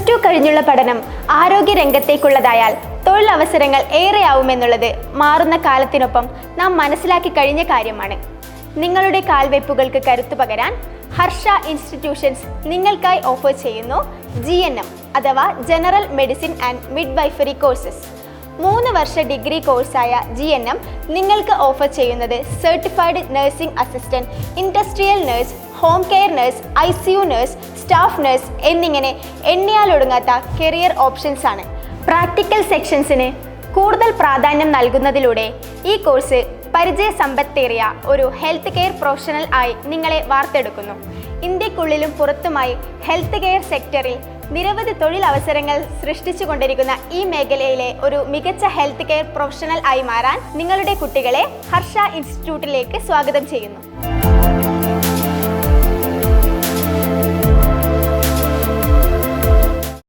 +2 കഴിഞ്ഞുള്ള പഠനം ആരോഗ്യ രംഗത്തേക്കുള്ളതായാൽ തൊഴിലവസരങ്ങൾ ഏറെയാവുമെന്നുള്ളത് മാറുന്ന കാലത്തിനൊപ്പം നാം മനസ്സിലാക്കി കഴിഞ്ഞ കാര്യമാണ്. നിങ്ങളുടെ കാൽവയ്പ്പുകൾക്ക് കരുത്തു പകരാൻ ഹർഷ ഇൻസ്റ്റിറ്റ്യൂഷൻസ് നിങ്ങൾക്കായി ഓഫർ ചെയ്യുന്നു GNM അഥവാ general medicine and midwifery courses. 3 വർഷ ഡിഗ്രി കോഴ്സായ GNM നിങ്ങൾക്ക് ഓഫർ ചെയ്യുന്നത് certified nursing assistant, industrial nurse, home care nurse, ICU nurse, staff nurse എന്നിങ്ങനെ എണ്ണിയാലൊടുങ്ങാത്ത കരിയർ ഓപ്ഷൻസ് ആണ്. പ്രാക്ടിക്കൽ സെക്ഷൻസിന് കൂടുതൽ പ്രാധാന്യം നൽകുന്നതിലൂടെ ഈ കോഴ്സ് പരിചയസമ്പത്തേറിയ ഒരു ഹെൽത്ത് കെയർ പ്രൊഫഷണൽ ആയി നിങ്ങളെ വാർത്തെടുക്കുന്നു. ഇന്ത്യക്കുള്ളിലും പുറത്തുമായി ഹെൽത്ത് കെയർ സെക്ടറിൽ നിരവധി തൊഴിലവസരങ്ങൾ സൃഷ്ടിച്ചുകൊണ്ടിരിക്കുന്ന ഈ മേഖലയിലെ ഒരു മികച്ച ഹെൽത്ത് കെയർ പ്രൊഫഷണൽ ആയി മാറാൻ നിങ്ങളുടെ കുട്ടികളെ ഹർഷ ഇൻസ്റ്റിറ്റ്യൂട്ടിലേക്ക് സ്വാഗതം ചെയ്യുന്നു.